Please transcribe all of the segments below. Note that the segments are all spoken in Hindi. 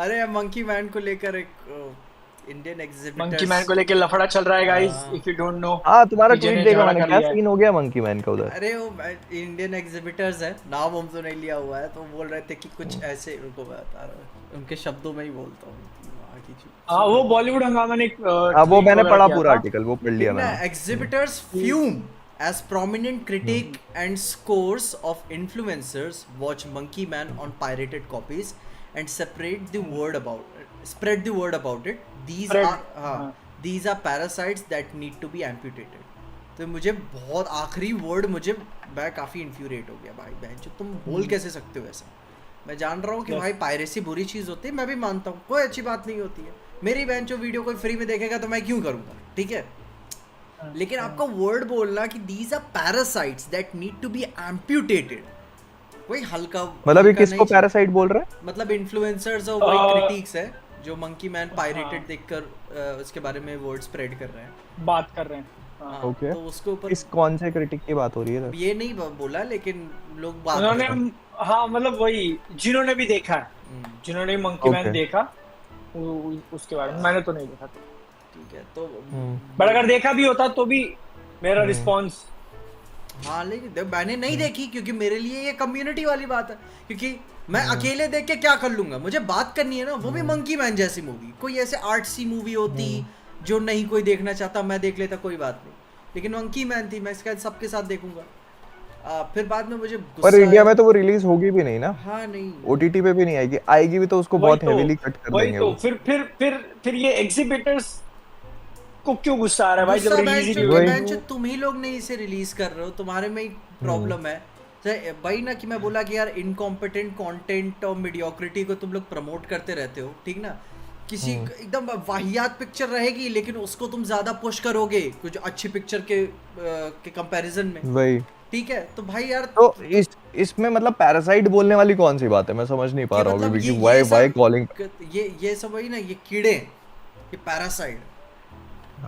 अरे मंकी मैन को लेकर एक इंडियन मंकी एग्जिबिटर्स। मैन को लेके लफड़ा चल रहा है guys, if you don't know. हाँ, तुम्हारा पीजे ट्वीट ने देखा झगड़ा मैंने, कर क्या लिया है। सीन हो गया मंकी मैन का उधर। अरे वो इंडियन एग्जिबिटर्स है, नाम हम तो नहीं लिया हुआ है, तो बोल रहे थे कि कुछ ऐसे, उनको मैं बता रहा हूँ उनके शब्दों में ही बोलता हूँ कि वहाँ की हाँ, वो बॉलीवुड हंगामा ने हाँ, वो ट्वीट मैंने वगैरह पढ़ा किया पूरा था आर्टिकल, वो पढ़ ठीक लिया ना। मैंने। एग्जिबिटर्स कि fume as prominent hmm, critic and scores of influencers watch Monkey Man on pirated copies and spread the word about it. These Fred. are हाँ, these are parasites that need to be amputated. तो मुझे बहुत आखिरी वर्ड मुझे, मैं काफ़ी इन्फ्यूरेट हो गया भाई बहन जो तुम बोल कैसे सकते हो ऐसा। मैं जान रहा हूँ कि यस। भाई पायरेसी बुरी चीज़ होती है, मैं भी मानता हूँ, कोई अच्छी बात नहीं होती है। मेरी बहन जो वीडियो कोई फ्री में देखेगा तो मैं क्यों करूँगा, ठीक है। लेकिन आपका वर्ड बोलना कि these are parasites that need to be amputated, कोई हल्का मतलब ये हल्का नहीं किसको चीज। पैरासाइट बोल रहा है? मतलब इन्फ्लुएंसर्स और वही अ, क्रिटिक्स है जो मंकी मैन हाँ, पायरेटेड देखकर उसके बारे में वर्ड स्प्रेड कर रहे हैं। बात कर रहे हैं। हाँ, हाँ, ओके, तो उसके ऊपर किस कौन से क्रिटिक की बात हो रही है अब इधर? ये नहीं बोला, लेकिन लोग बात कर उन्होंने, रहे हैं। हाँ मतलब वही, जिन्होंने भी देखा है, हम्म, जिन्होंने मंकी मैन ओके। देखा, उसके बारे में। मैंने तो नहीं देखा था, ठीक है तो हम्म, बट अगर देखा भी होता तो भी मेरा हम्म, रिस्पॉन्स। हाँ लेकिन मैंने नहीं हम्म, देखी क्योंकि मेरे लिए ये कम्युनिटी वाली बात है। क्योंकि मैं हम्म, अकेले देख के क्या कर लूंगा, मुझे बात करनी है ना, वो भी हम्म, मंकी मैन जैसी मूवी। कोई ऐसे आर्टसी मूवी होती हम्म। जो नहीं कोई देखना चाहता, मैं देख लेता, कोई बात नहीं। लेकिन मंकी मैन थी, मैं इसका सबके साथ देखूंगा। फिर बाद में मुझे पर गुस्सा इंडिया आया। में तो वो रिलीज होगी भी नहीं ना, हाँ नहीं, ओटीटी पे भी नहीं आएगी, आएगी भी तो उसको वही बहुत तो हेवीली कट कर वही देंगे तो वो। फिर ये एग्जिबिटर्स को क्यों गुस्सा आ रहा है भाई, जब गुस्सा रिलीज ही नहीं कि वही। होगी। तुम ही लोग नहीं इसे रिलीज कर रहे हो, तुम्हारे में ही हम्म, प्रॉब्लम है। भाई ना कि मैं बोला कि यार इनकॉम्पिटेंट कंटेंट और मीडियोक्रिटी को तुम लोग प्रमोट करते रहते हो, ठीक ना। किसी हम्म, एकदम वाहियात पिक्चर रहेगी लेकिन उसको तुम ज्यादा पुश करोगे कुछ अच्छी पिक्चर के कंपैरिजन में, वही। ठीक है। तो भाई यार तो इस इसमें मतलब पैरासाइट बोलने वाली कौन सी बात है, मैं समझ नहीं पा कि रहा हूँ मतलब अभी भी कि ये व्हाई व्हाई सब, कॉलिंग। ये सब वही ना, ये कीड़े, ये पैरासाइट।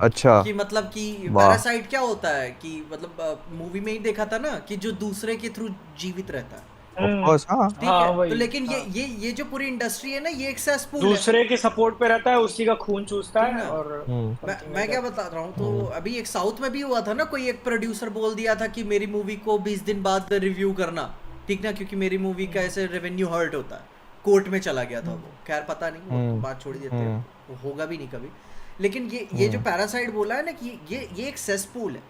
अच्छा। कि मतलब कि वाह। पैरासाइट क्या होता है कि मतलब मूवी में ही देखा था ना कि जो दूसरे के थ्रू जीवित रहता है, ऑफ कोर्स, हाँ। ठीक हाँ है। तो वही, लेकिन हाँ, ये जो पूरी इंडस्ट्री है ना, ये एक सेसपूल है, दूसरे के सपोर्ट पे रहता है, उसी का खून चूसता ठीक है ना। और हम्म, समथिंग लाइक मैं क्या दैट। बता रहा हूँ, तो हम्म, अभी एक साउथ में भी हुआ था ना, कोई एक प्रोड्यूसर बोल दिया था कि मेरी मूवी को 20 दिन बाद रिव्यू करना, ठीक ना, क्योंकि मेरी मूवी का ऐसे रेवेन्यू हर्ट होता है। कोर्ट में चला गया था वो, खैर पता नहीं, वो तो हम्म, बात छोड़ ही देते हैं, हम्म, वो होगा भी नहीं कभी। लेकिन ये जो हम्म, पैरासाइट बोला है ना कि ये एक सेसपूल है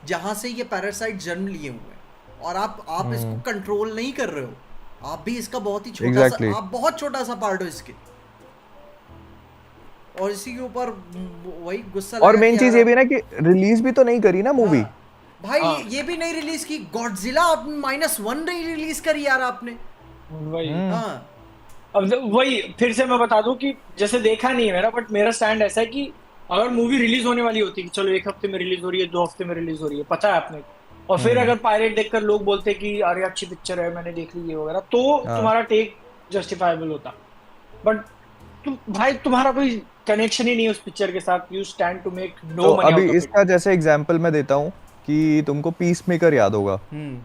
जहाँ से ये पैरासाइट जन्म लिए हुए हैं, और आप इसको हम्म। कंट्रोल नहीं कर रहे हो। आप भी इसका बहुत ही छोटा सा, एग्जैक्टली। आप बहुत छोटा सा पार्ट हो इसके। और इसी के ऊपर वही गुस्सा और लगा कि मेन चीज यार ये भी ना कि रिलीज भी तो नहीं करी ना मूवी। हाँ भाई, हाँ ये भी नहीं रिलीज की, गॉडजिला -1 नहीं रिलीज करी यार आपने। वही। हम्म, हाँ अब वही फिर से मैं बता दूं कि जैसे देखा नहीं है मेरा, बट मेरा स्टैंड ऐसा है कि अगर मूवी रिलीज होने वाली होती कि चलो 1 हफ्ते में रिलीज हो रही है, 2 हफ्ते में रिलीज हो रही है, पता है आपने, और फिर हम्म, अगर पायरेट देखकर लोग बोलते कि अरे अच्छी पिक्चर है, मैंने देख ली ये वगैरह, तो हाँ। तुम्हारा टेक जस्टिफाइबल होता। बट भाई तुम्हारा कोई कनेक्शन ही नहीं है उस पिक्चर के साथ, you stand to make no तो मनी अभी आउट ऑफ इट। इसका जैसे एग्जांपल मैं देता हूँ कि तुमको पीस मेकर याद होगा। हम्म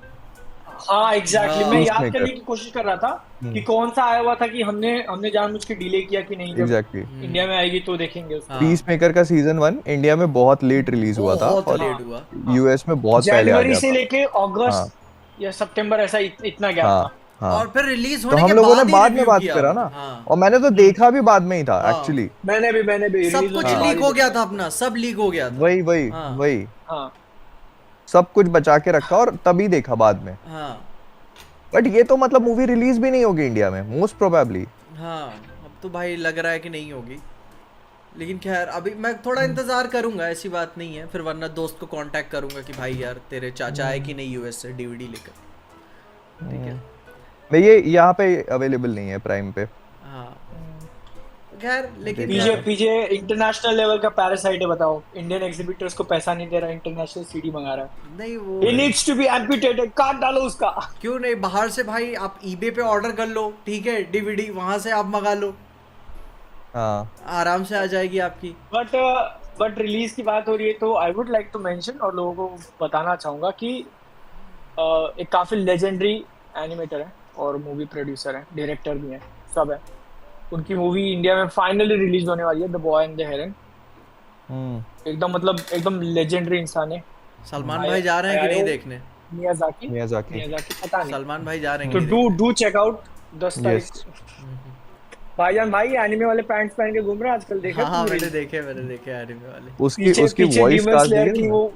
हाँ एग्जैक्टली, मैं हाँ पीस याद मेकर। करने की कोशिश कर रहा था कि हम्म, कौन सा आया हुआ था, कि हमने हमने जानबूझ के डिले किया कि नहीं, जब एग्जैक्टली। इंडिया में आएगी तो देखेंगे उसको। हाँ पीस मेकर का सीजन 1 इंडिया में बहुत लेट रिलीज हुआ था बहुत और लेट हाँ, हुआ। हाँ, यूएस में बहुत पहले आ जनवरी गया से था। लेके हाँ, अगस्त या सितंबर, ऐसा इतना गैप हाँ, था। हाँ। और फिर रिलीज तो होने के हम लोगों ने बाद ही बाद में रिव्यू बात किया करा वो, ना, हाँ और मैंने तो हम्म, देखा भी बाद में ही था हाँ। एक्चुअली। मैंने भी सब रिलीज होने कुछ के हाँ, बाद लीक ही हो देखा गया था था उसको। अपना, सब लीक हो गया था। वही वही हाँ वही। हाँ सब कुछ बचा के रखा और तभी देखा बाद में। हाँ बट ये तो मतलब मूवी रिलीज भी नहीं होगी इंडिया में मोस्ट प्रोबेबली। हाँ। अब तो भाई लग रहा है कि नहीं होगी, लेकिन खैर अभी मैं थोड़ा इंतज़ार करूंगा, ऐसी बात नहीं है। फिर वरना दोस्त को कांटेक्ट करूंगा कि भाई यार तेरे चाचा आए कि नहीं यूएस से डीवीडी लेकर, ठीक है। मैं ये यहाँ पे अवेलेबल नहीं है प्राइम पे। हाँ खैर लेकिन देखना पीजे यार, था। पीजे इंटरनेशनल लेवल का पैरासाइट है, बताओ, इंडियन एग्जीबिटर्स को पैसा नहीं दे रहा, इंटरनेशनल सीडी मंगा रहा नहीं वो है। ही नीड्स टू बी एम्पुटेटेड, काट डालो उसका। क्यों नहीं, बाहर से भाई आप ईबे पे ऑर्डर कर लो, ठीक है, डीवीडी वहां से आप मंगा लो, हाँ। आराम से आ जाएगी आपकी। बट बट रिलीज की बात हो रही है तो I would like to mention, और लोगों को बताना चाहूंगा कि एक काफी लेजेंडरी एनिमेटर है और मूवी प्रोड्यूसर है, डायरेक्टर भी है, सब है। उनकी मूवी इंडिया में फाइनली रिलीज होने वाली है, द बॉय एंड द हेरन। एकदम मतलब एकदम लेजेंडरी इंसान है। सलमान भाई जा रहे हैं कि नहीं आयाओ देखने? मियाजाकी। मियाजाकी। मियाजाकी पता नहीं। सलमान भाई जा रहे हैं तो कि नहीं डू देखने? डू चेक आउट 10 तारीख यस। को। भाईजान भाई एनिमे वाले पैंट्स पहन के घूम रहे हैं आजकल, देखा हाँ हाँ, तुमने मैंने रील्स? देखे एनिमे वाले। उसकी पीछे उसकी पीछे वॉइस डीमन कास्ट स्लेयर देखी की तुमने? वो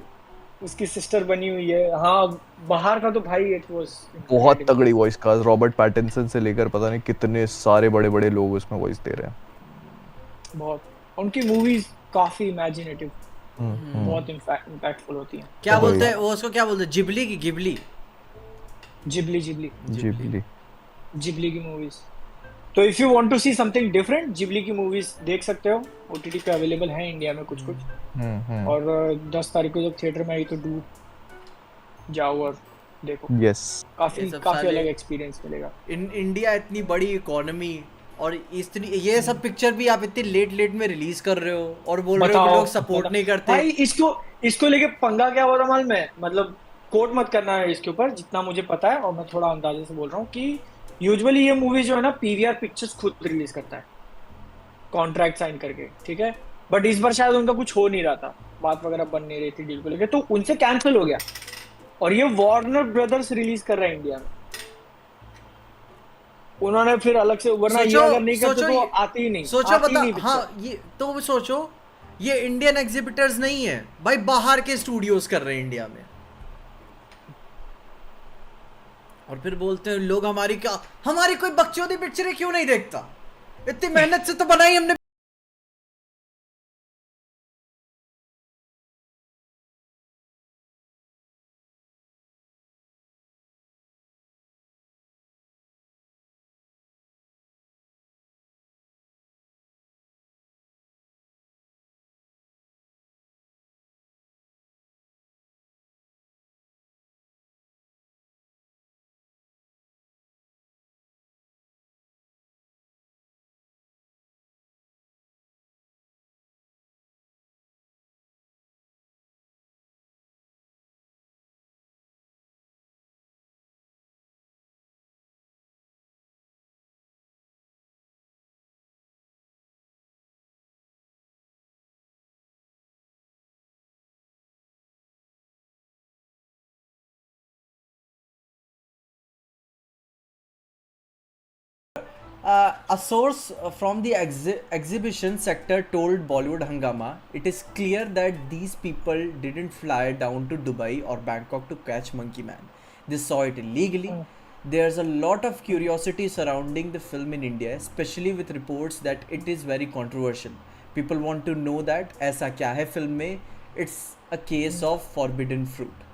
उसकी सिस्टर बनी हुई है। हाँ, बाहर का तो भाई इट वाज बहुत इनक्रेडिबल। तगड़ी वॉइस कास्ट, रॉबर्ट पैटिंसन से लेकर पता नहीं कितने सारे बड़े बड़े लोग उसमें वॉइस दे रहे हैं। बहुत उनकी मूवीज काफी इमेजिनेटिव, हम्म। बहुत इम्पैक्टफुल होती हैं। क्या बहुत बोलते हैं ज्यादा। वो, उसको क्या बोलते हैं, जिबली की? Ghibli? Ghibli Ghibli Ghibli. Ghibli. Ghibli की मूवीज। तो if you want to see something different, Ghibli की मूवीज देख सकते हो। ओटीटी पे अवेलेबल है इंडिया में कुछ कुछ। हम्म। और 10 तारीख को जब थिएटर में आई तो डू जाओ और देखो। यस। ये काफी सब काफी साले अलग एक्सपीरियंस मिलेगा। इंडिया इतनी बड़ी इकोनॉमी, और इतनी ये सब पिक्चर भी आप इतनी लेट लेट में रिलीज कर रहे हो और बोल रहे हो कि बताओ लोग सपोर्ट नहीं करते। भाई, इसको इसको लेके पंगा क्या हो रहा मालूम है? मतलब कोट मत करना है इसके ऊपर, जितना मुझे पता है और मैं थोड़ा अंदाजे से बोल रहा हूँ कि यूजुअली ये मूवी जो है ना पीवीआर पिक्चर्स खुद रिलीज करता है कॉन्ट्रैक्ट साइन करके, ठीक है। बट इस बार शायद उनका कुछ हो नहीं रहा था, बात वगैरह बन नहीं रही थी डील को लेके, तो उनसे कैंसिल हो गया। और ये वार्नर ब्रदर्स रिलीज कर रहे हैं इंडिया में। उन्होंने फिर अलग से, वरना ये सोचो अगर नहीं करते सोचो तो आती ही नहीं, सोचो आती ही बता, नहीं हाँ पिक्चर। ये तो सोचो, ये इंडियन एग्जिबिटर्स नहीं है भाई, बाहर के स्टूडियोज कर रहे हैं इंडिया में। और फिर बोलते हैं लोग हमारी कोई बकचोदी पिक्चरें क्यों नहीं देखता? इतनी मेहनत से तो बनाई हमने। A source from the exhibition sector told Bollywood Hangama, it is clear that these people didn't fly down to Dubai or Bangkok to catch Monkey Man. They saw it illegally. There's a lot of curiosity surrounding the film in India, especially with reports that it is very controversial. People want to know that ऐसा क्या है फिल्म में. It's a case of forbidden fruit.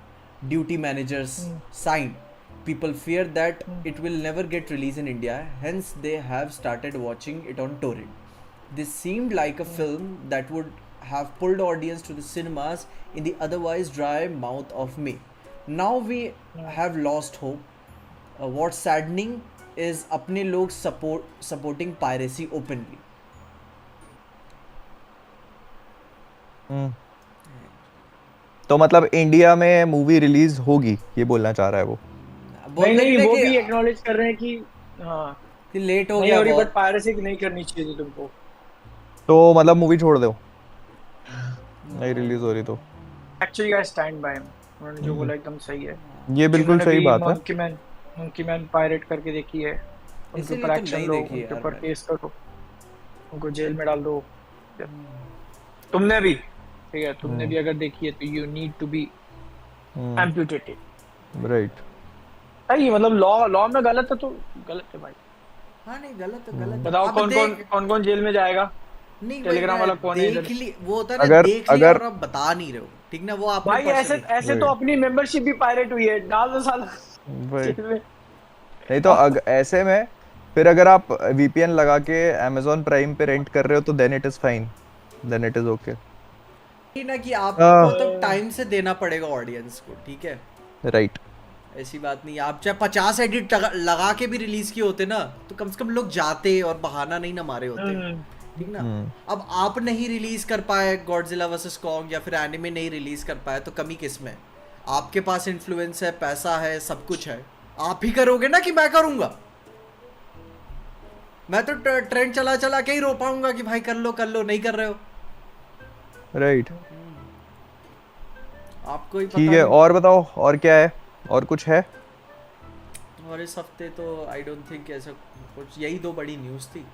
Duty managers signed. People fear that it will never get released in India, hence they have started watching it on torrent. This seemed like a film that would have pulled audience to the cinemas in the otherwise dry mouth of May. Now we have lost hope. What's saddening is अपने लोग supporting piracy openly. तो मतलब इंडिया में मूवी रिलीज होगी, ये बोलना चाह रहा है वो? नहीं बोलने नहीं, के लिए वो कि भी एक्नॉलेज कर रहे हैं कि हाँ लेट हो नहीं गया हो रही, बहुत। बट पायरेसी नहीं करनी चाहिए थी तुमको। तो मतलब मूवी छोड़ दो, नहीं रिलीज हो रही तो? Actually I stand by him, उन्होंने जो बोला एकदम सही है। ये बिल्कुल जिन्होंने सही भी बात है। मंकी मैन पायरेट करके देखी है, उनके ऊपर इसीलिए तो एक्शन नहीं लो, देखी उनके यार ऊपर मैंने। केस करो, उनको जेल में डाल दो। तुमने भी, ठीक है, तुमने भी अगर देखी है तो you need to be amputated. Right. सही, मतलब लॉ में गलत है तो गलत है भाई। हाँ नहीं, गलत है, गलत है। बताओ अब कौन कौन जेल में जाएगा? नहीं भाई, टेलीग्राम वाला कौन है इधर? देख ली, वो होता है ना, अगर देख लिया अगर और आप बता नहीं रहे हो, ठीक ना, वो आपने भाई ऐसे पर्सनली। ऐसे तो अपनी मेंबरशिप भी पायरेट हुई है, डाल दो साला वही। जेल में। नहीं तो ऐसे में फिर अगर आप वीपीएन लगा के Amazon प्राइम पे रेंट कर रहे हो तो then it is fine, then it is okay. ना कि आपको तो टाइम से देना पड़ेगा ऑडियंस को, ठीक है। राइट। ऐसी बात नहीं है, आप चाहे 50 एडिट लगा के भी रिलीज किए होते ना, तो कम से कम लोग जाते और बहाना नहीं ना मारे होते, ठीक ना। अब आप नहीं रिलीज कर पाए गॉडजिला वर्सेस कॉन्ग, या फिर एनिमे नहीं रिलीज कर पाए, तो कमी किस में? आपके पास इन्फ्लुएंस है, पैसा है, सब कुछ है, आप ही करोगे ना कि मैं करूंगा? मैं तो ट्रेंड चला चला के ही रो पाऊंगा कि भाई कर लो, नहीं कर रहे हो। राइट। आपको ही पता ठीक है, नहीं। और बताओ और क्या है, और कुछ है? और इस हफ्ते तो आई डोंट थिंक ऐसा कुछ, यही 2 बड़ी न्यूज़ थी।